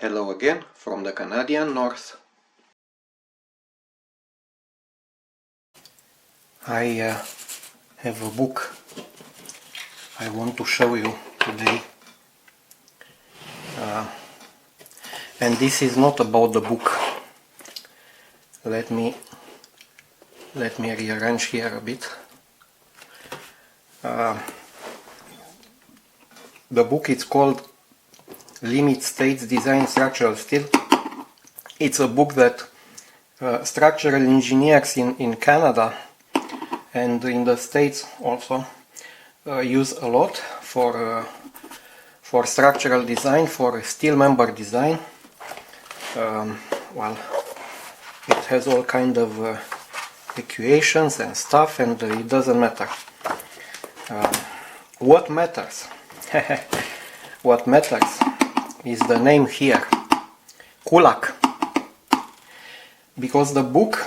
Hello again from the Canadian North. I have a book I want to show you today, and this is not about the book. Let me rearrange here a bit. The book is called Limit States Design Structural Steel. It's a book that structural engineers in Canada and in the States also use a lot for structural design, for steel member design. Well, it has all kind of equations and stuff, and it doesn't matter. What matters? What matters is the name here, Kulak, because the book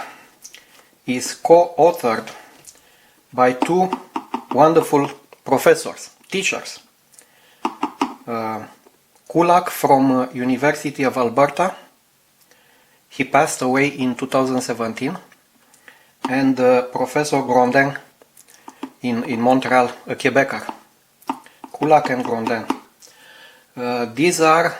is co-authored by two wonderful professors, teachers. Kulak from University of Alberta, he passed away in 2017, and Professor Grondin in Montreal, a Quebecer. Kulak and Grondin. These are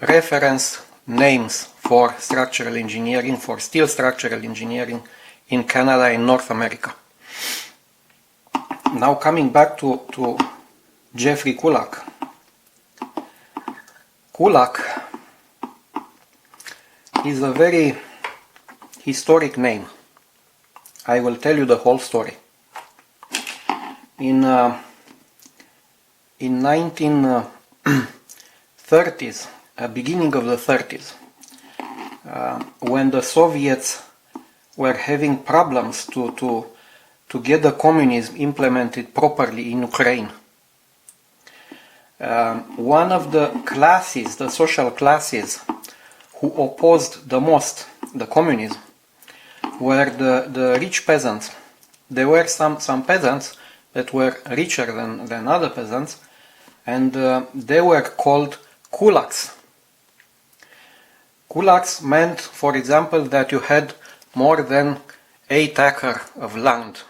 reference names for structural engineering, for steel structural engineering in Canada and North America. Now coming back to Jeffrey Kulak. Kulak is a very historic name. I will tell you the whole story. In 1930s, beginning of the 30s, when the Soviets were having problems to get the communism implemented properly in Ukraine, one of the classes, the social classes, who opposed the most the communism were the rich peasants. There were some peasants that were richer than other peasants, and they were called kulaks. Kulaks meant, for example, that you had more than 8 acres of land,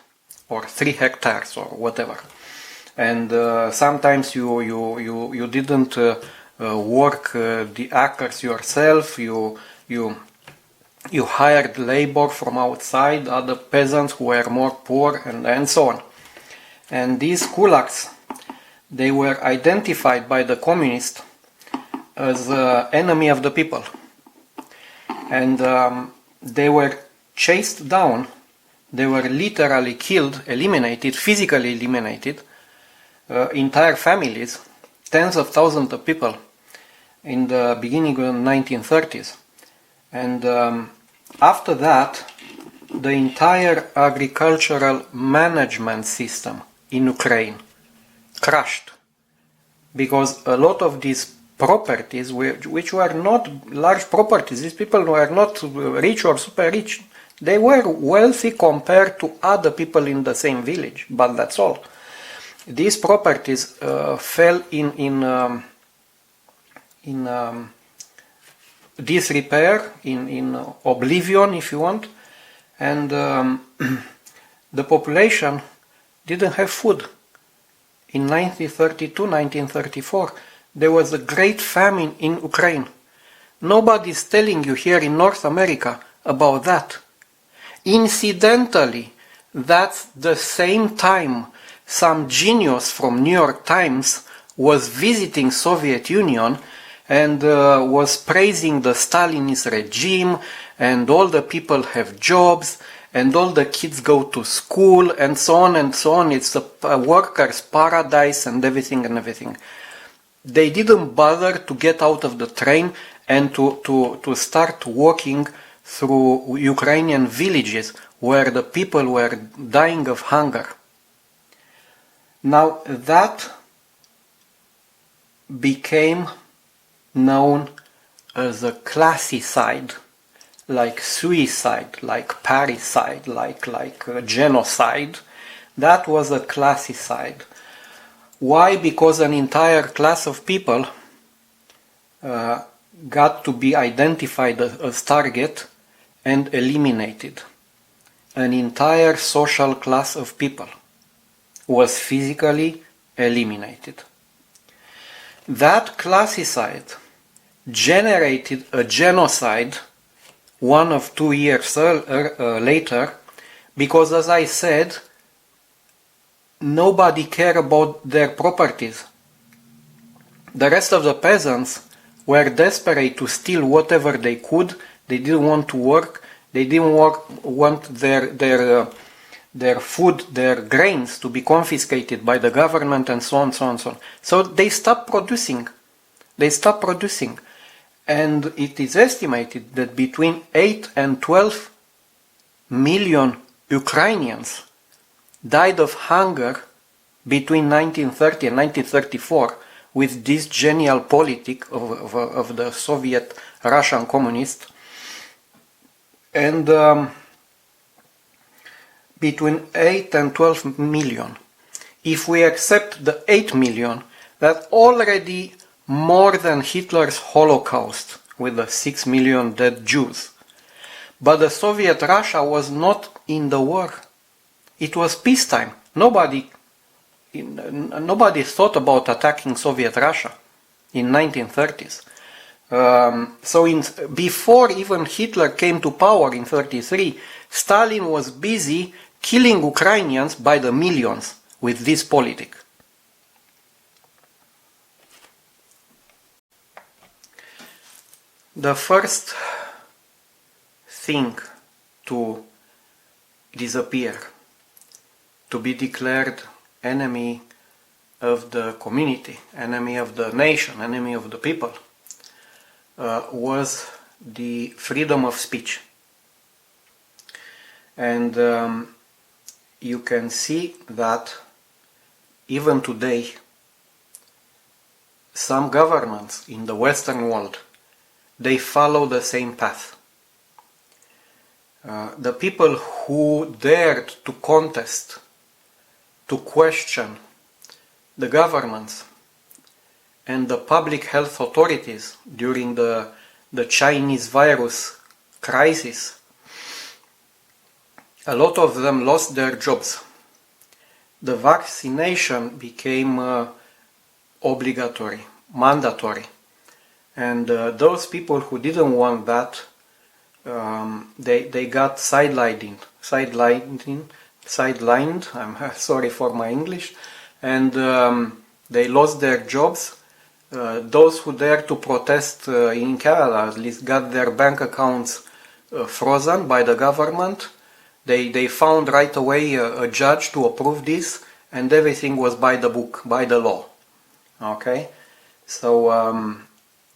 or 3 hectares, or whatever. And sometimes you didn't work the acres yourself. You hired labor from outside, other peasants who were more poor, and so on. And these kulaks, they were identified by the communists as enemy of the people, and they were chased down. They were literally killed, eliminated, physically eliminated, entire families, tens of thousands of people in the beginning of the 1930s. And after that, the entire agricultural management system in Ukraine crashed, because a lot of these properties, which were not large properties, these people were not rich or super rich, they were wealthy compared to other people in the same village, but that's all. These properties fell in disrepair, in oblivion, if you want, and the population didn't have food. In 1932, 1934, there was a great famine in Ukraine. Nobody's telling you here in North America about that. Incidentally, that's the same time some genius from New York Times was visiting Soviet Union and was praising the Stalinist regime, and all the people have jobs, and all the kids go to school, and so on and so on. It's a worker's paradise and everything and everything. They didn't bother to get out of the train and to start walking through Ukrainian villages where the people were dying of hunger. Now that became known as a classicide, like suicide, like parricide, like genocide. That was a classicide. Why? Because an entire class of people got to be identified as target and eliminated. An entire social class of people was physically eliminated. That classicide generated a genocide 1 or 2 years later, because, as I said, nobody cared about their properties. The rest of the peasants were desperate to steal whatever they could. They didn't want to work. They didn't want their food, their grains to be confiscated by the government, and so on, so on, so on. So they stopped producing. And it is estimated that between 8 and 12 million Ukrainians died of hunger between 1930 and 1934 with this genial politic of the Soviet Russian communists. And between 8 and 12 million. If we accept the 8 million, that's already more than Hitler's Holocaust with the 6 million dead Jews. But the Soviet Russia was not in the war. It was peacetime. Nobody thought about attacking Soviet Russia in 1930s. Before even Hitler came to power in 1933, Stalin was busy killing Ukrainians by the millions with this politic. The first thing to disappear, to be declared enemy of the community, enemy of the nation, enemy of the people, was the freedom of speech. And you can see that even today, some governments in the Western world, they follow the same path. The people who dared to contest, to question the governments and the public health authorities during the Chinese virus crisis, a lot of them lost their jobs. The vaccination became obligatory, mandatory. And those people who didn't want that, they got sidelined. I'm sorry for my English, and they lost their jobs. Those who dared to protest in Canada at least got their bank accounts frozen by the government. They found right away a judge to approve this, and everything was by the book, by the law. Okay, so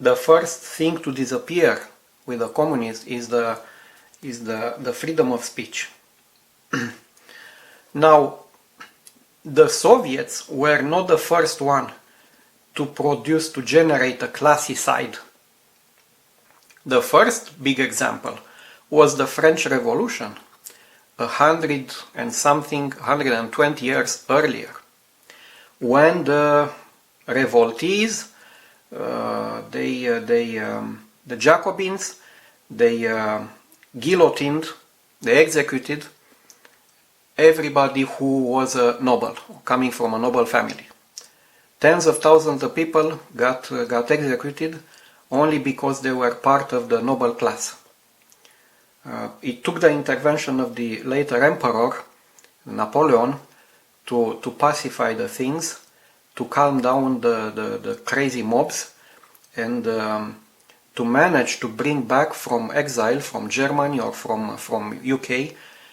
the first thing to disappear with the communists is the freedom of speech. Now, the Soviets were not the first one to generate a classicide. The first big example was the French Revolution, 120 years earlier, when the revoltees, the Jacobins, they guillotined, they executed everybody who was a noble, coming from a noble family. Tens of thousands of people got executed only because they were part of the noble class. It took the intervention of the later emperor, Napoleon, to pacify the things, to calm down the crazy mobs, and to manage to bring back from exile, from Germany or from UK,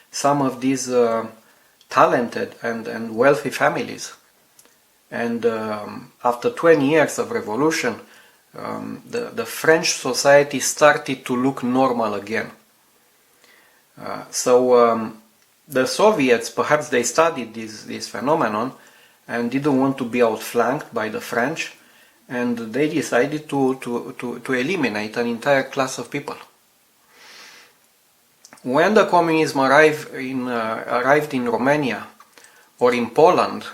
some of these talented and wealthy families. And after 20 years of revolution, the French society started to look normal again. So the Soviets, perhaps they studied this phenomenon and didn't want to be outflanked by the French, and they decided to eliminate an entire class of people. When the communism arrived in Romania or in Poland,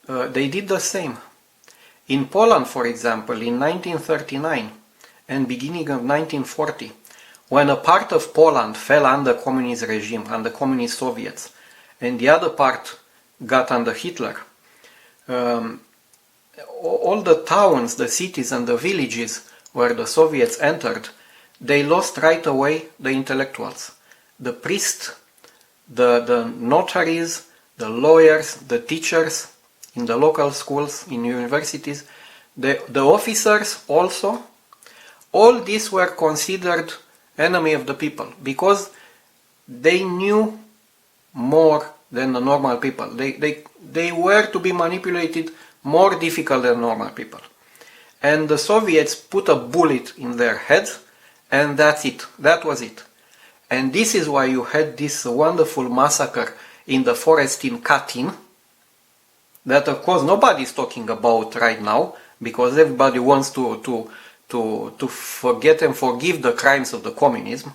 they did the same. In Poland, for example, in 1939, and beginning of 1940, when a part of Poland fell under communist regime, under communist Soviets, and the other part got under Hitler, all the towns, the cities and the villages where the Soviets entered, they lost right away the intellectuals. The priests, the notaries, the lawyers, the teachers in the local schools, in universities, the officers also, all these were considered enemy of the people because they knew more than the normal people. They were to be manipulated more difficult than normal people. And the Soviets put a bullet in their heads, and that's it. That was it. And this is why you had this wonderful massacre in the forest in Katyn, that of course nobody is talking about right now, because everybody wants to forget and forgive the crimes of the communism,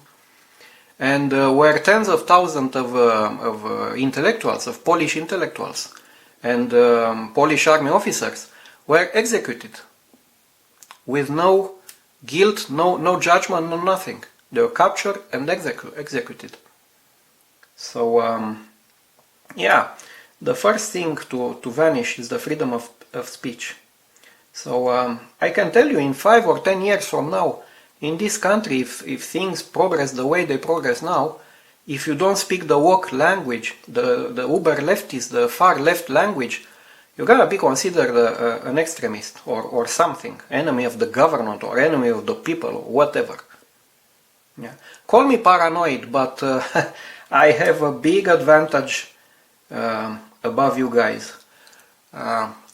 and where tens of thousands of intellectuals, of Polish intellectuals, and Polish army officers were executed with no guilt, no judgment, no nothing. They were captured and executed. So, yeah, the first thing to vanish is the freedom of speech. So I can tell you, in 5 or 10 years from now, in this country, if things progress the way they progress now, if you don't speak the woke language, the uber leftist, the far left language, you're gonna be considered an extremist or something, enemy of the government or enemy of the people or whatever. Yeah. Call me paranoid, but I have a big advantage above you guys.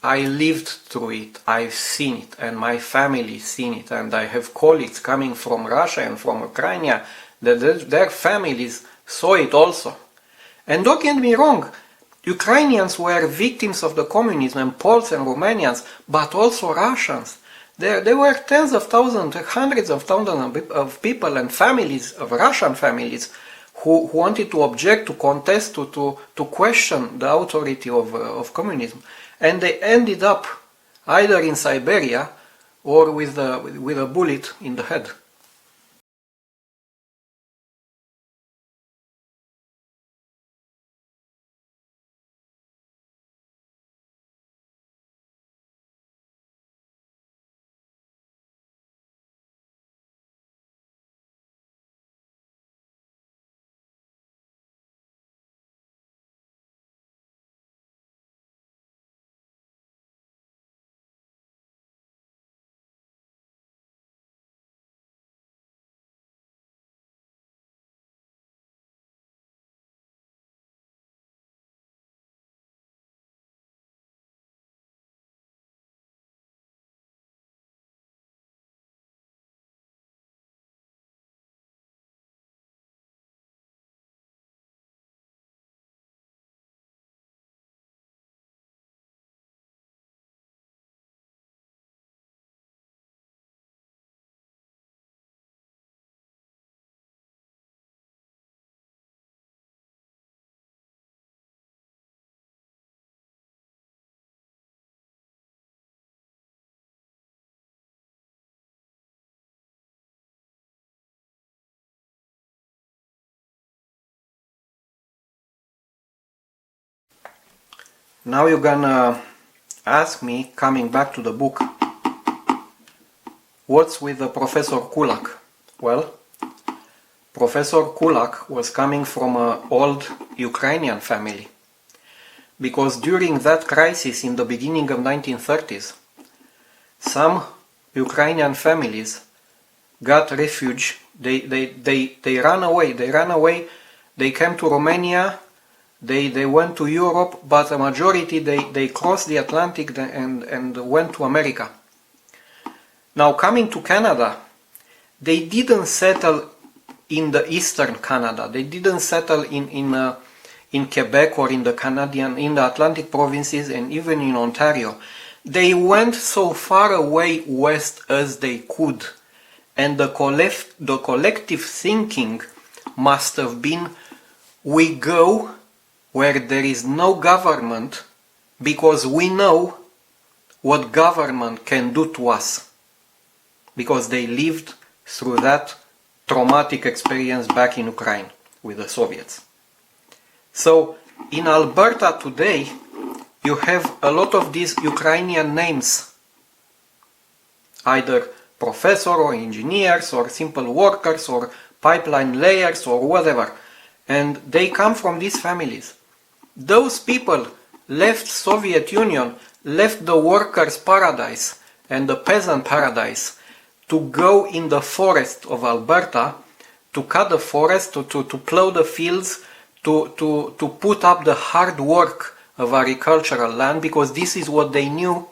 I lived through it, I've seen it, and my family seen it, and I have colleagues coming from Russia and from Ukraine that their families saw it also. And don't get me wrong, Ukrainians were victims of the communism, and Poles and Romanians, but also Russians. There were tens of thousands, hundreds of thousands of people and families, of Russian families, who wanted to object, to contest, to question the authority of communism. And they ended up either in Siberia or with a bullet in the head. Now you're gonna ask me, coming back to the book, what's with the Professor Kulak? Well, Professor Kulak was coming from an old Ukrainian family, because during that crisis in the beginning of 1930s, some Ukrainian families got refuge. They ran away. They came to Romania. They went to Europe, but the majority they crossed the Atlantic and went to America. Now, coming to Canada, they didn't settle in the eastern Canada. They didn't settle in Quebec or in the Atlantic provinces, and even in Ontario. They went so far away west as they could, and the collective thinking must have been, we go where there is no government, because we know what government can do to us. because they lived through that traumatic experience back in Ukraine with the Soviets. So in Alberta today, you have a lot of these Ukrainian names, either professor or engineers or simple workers or pipeline layers or whatever, and they come from these families. Those people left Soviet Union, left the workers' paradise and the peasant paradise to go in the forest of Alberta, to cut the forest, to plow the fields, to put up the hard work of agricultural land, because this is what they knew.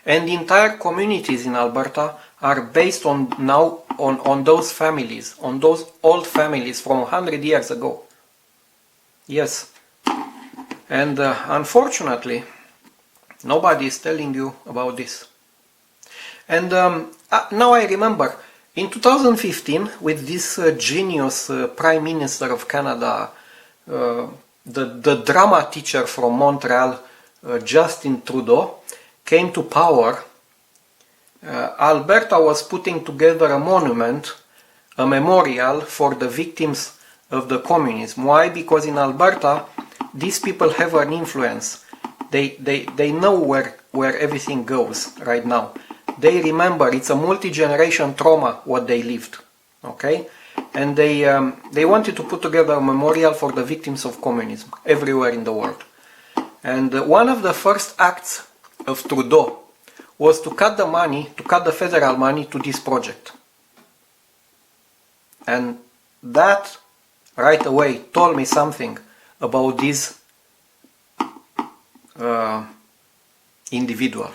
And entire communities in Alberta are based on those families, on those old families from 100 years ago. Yes. And unfortunately, nobody is telling you about this. And now I remember, in 2015, with this genius Prime Minister of Canada, the drama teacher from Montreal, Justin Trudeau, came to power, Alberta was putting together a monument, a memorial for the victims of the communism. Why? Because in Alberta, these people have an influence. They know where everything goes right now. They remember, it's a multi-generation trauma what they lived. Okay? And they wanted to put together a memorial for the victims of communism everywhere in the world. And one of the first acts of Trudeau was to cut the federal money to this project. And that right away told me something about this individual.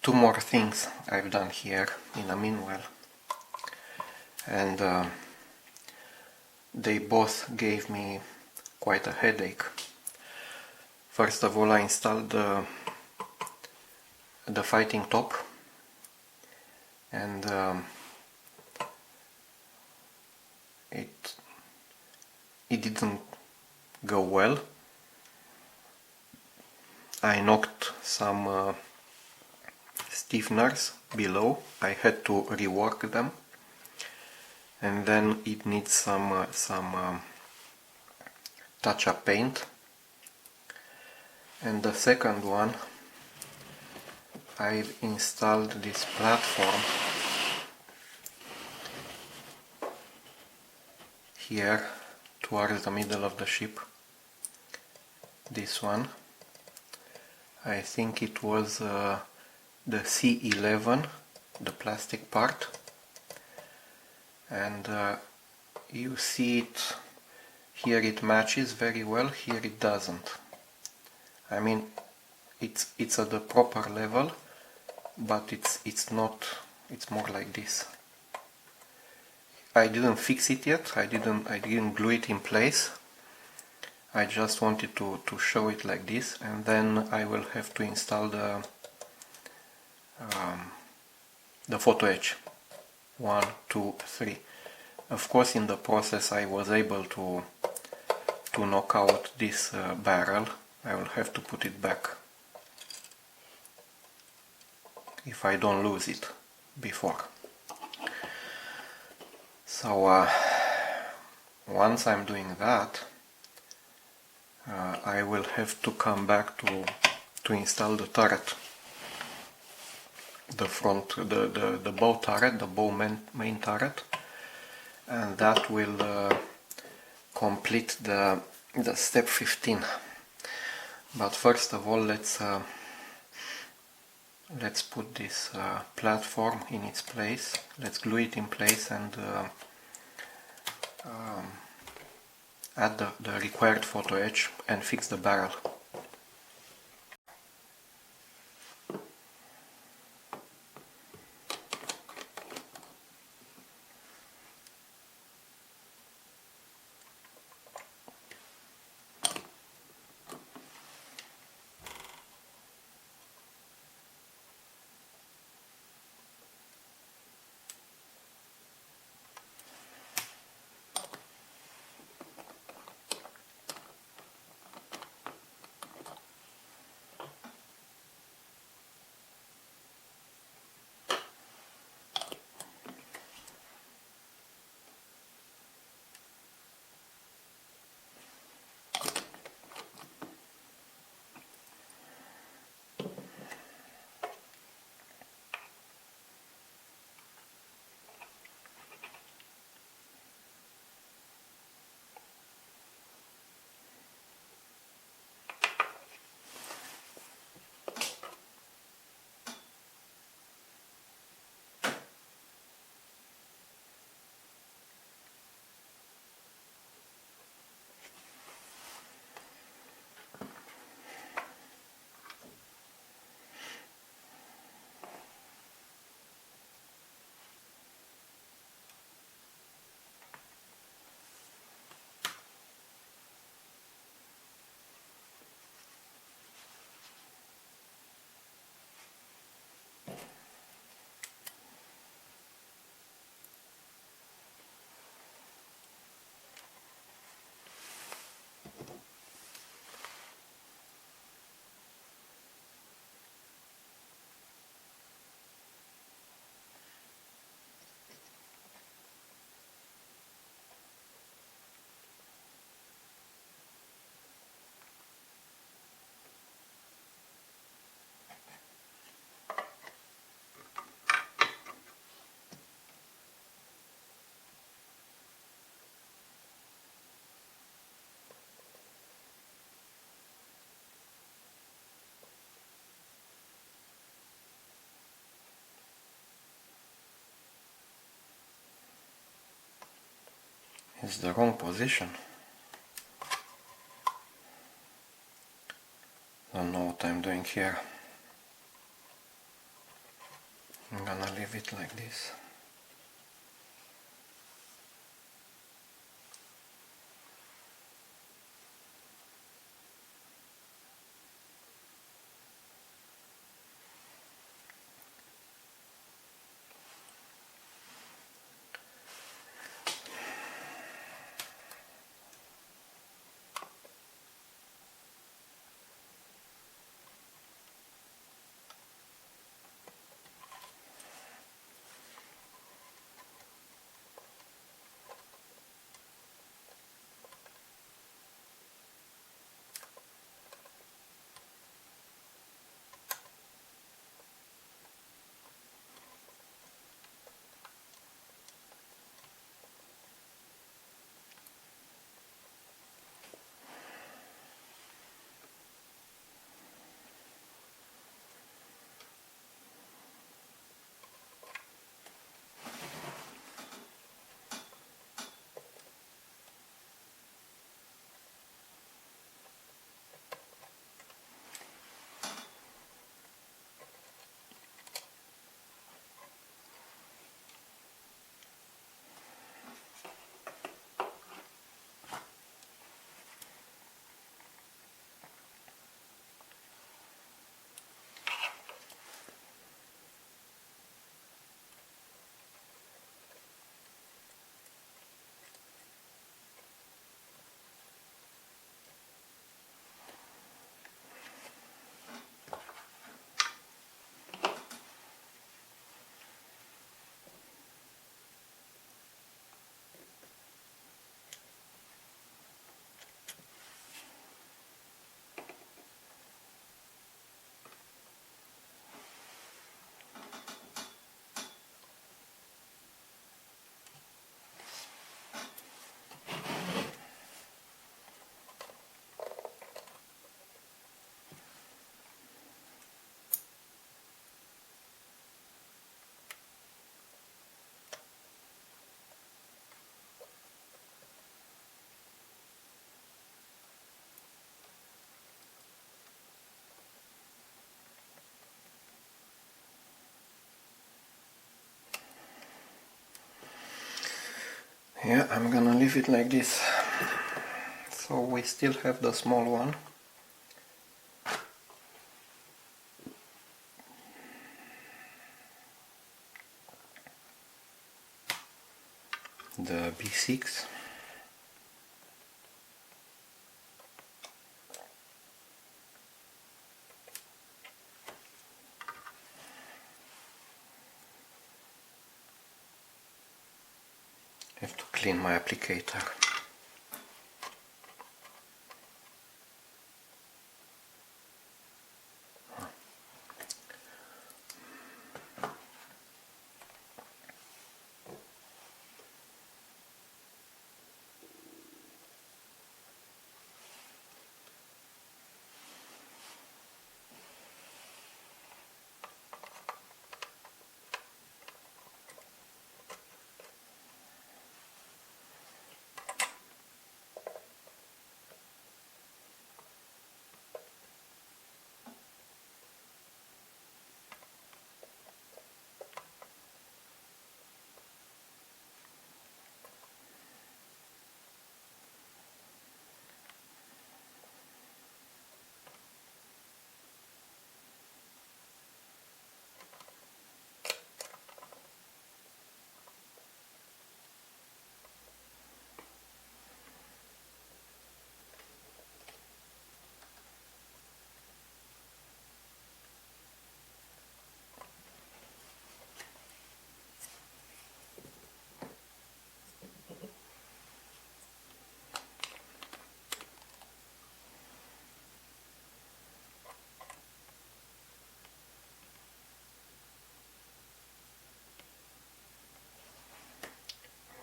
two more things I've done here in the meanwhile, and they both gave me quite a headache. First of all, I installed the fighting top, and it didn't go well. I knocked some stiffeners below. I had to rework them, and then it needs some touch-up paint. And the second one, I installed this platform here towards the middle of the ship. This one, I think it was the C11, the plastic part, and you see it here, it matches very well, here it doesn't. I mean, it's at the proper level, but it's not, it's more like this. I didn't fix it yet, I didn't glue it in place. I just wanted to show it like this, and then I will have to install the photo etch. 1, 2, 3. Of course, in the process I was able to knock out this barrel. I will have to put it back if I don't lose it before. So once I'm doing that, I will have to come back to install the turret, the front, the bow turret, the bow main turret, and that will complete the step 15. But first of all, let's put this platform in its place. Let's glue it in place and add the required photo etch and fix the barrel. It's the wrong position. Don't know what I'm doing here. I'm gonna leave it like this. Yeah, I'm gonna leave it like this. So we still have the small one. The B6. Have to clean my applicator.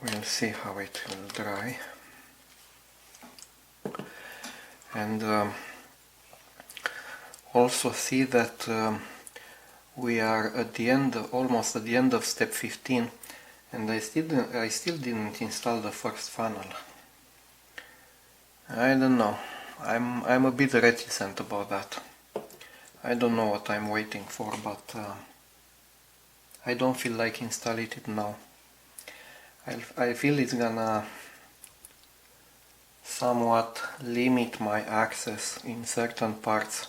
We'll see how it will dry. And also see that we are at the end, almost at the end of step 15, and I still didn't install the first funnel. I don't know. I'm a bit reticent about that. I don't know what I'm waiting for, but I don't feel like installing it now. I feel it's gonna somewhat limit my access in certain parts,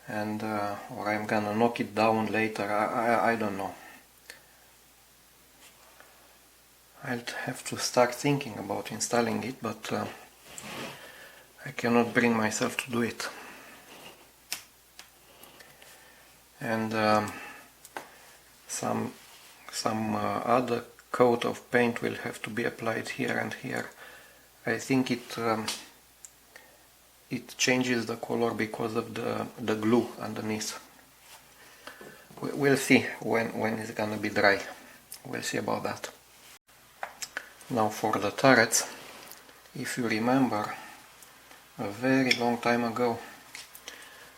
and or I'm gonna knock it down later. I don't know. I'll have to start thinking about installing it, but I cannot bring myself to do it. And some other coat of paint will have to be applied here and here. I think it changes the color because of the glue underneath. We'll see when it's gonna be dry. We'll see about that. Now for the turrets, if you remember, a very long time ago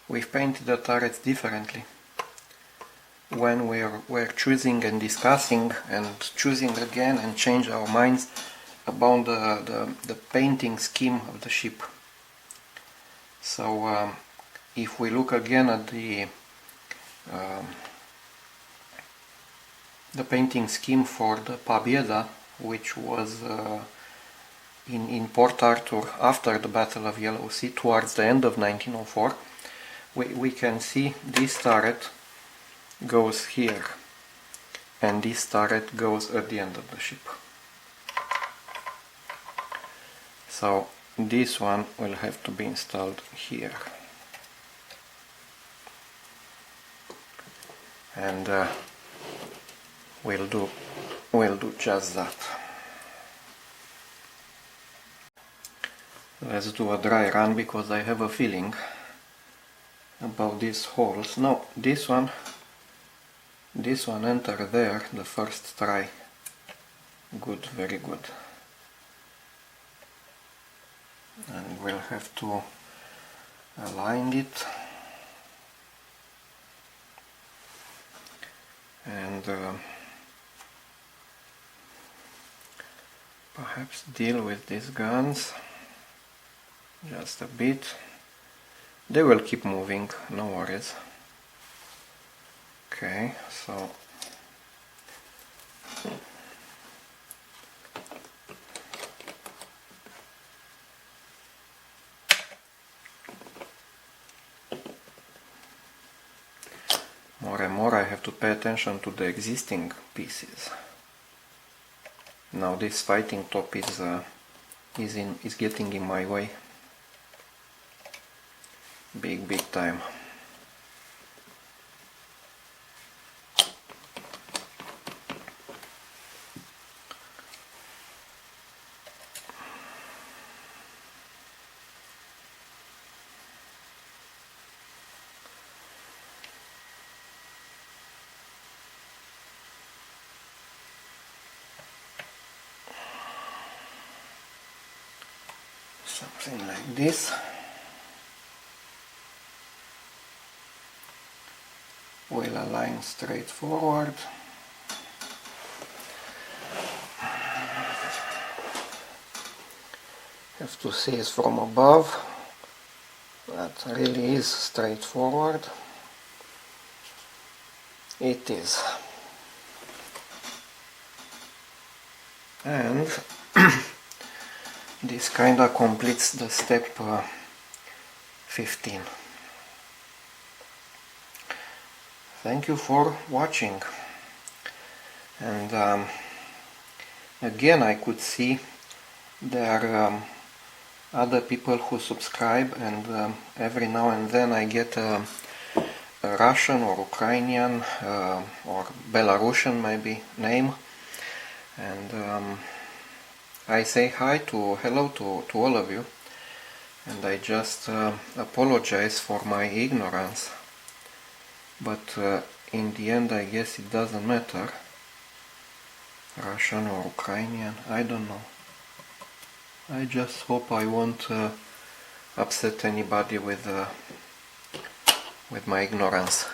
we've painted the turrets differently. When we're choosing and discussing and choosing again and change our minds about the painting scheme of the ship. So if we look again at the painting scheme for the Pobieda, which was in Port Arthur after the Battle of Yellow Sea, towards the end of 1904, we can see this turret goes here, and this turret goes at the end of the ship. So this one will have to be installed here, and we'll do just that. Let's do a dry run because I have a feeling about these holes. No, this one enter there the first try. Good, very good. And we'll have to align it and perhaps deal with these guns just a bit. They will keep moving, no worries. Okay, so more and more I have to pay attention to the existing pieces. Now this fighting top is getting in my way. Big time. Something like this. We'll align straight forward. Have to see it from above. That really is straightforward. It is. And this kinda completes the step 15. Thank you for watching. And again, I could see there are other people who subscribe, and every now and then I get a Russian or Ukrainian or Belarusian maybe name, and I say hello to all of you, and I just apologize for my ignorance, but in the end I guess it doesn't matter, Russian or Ukrainian, I don't know. I just hope I won't upset anybody with my ignorance.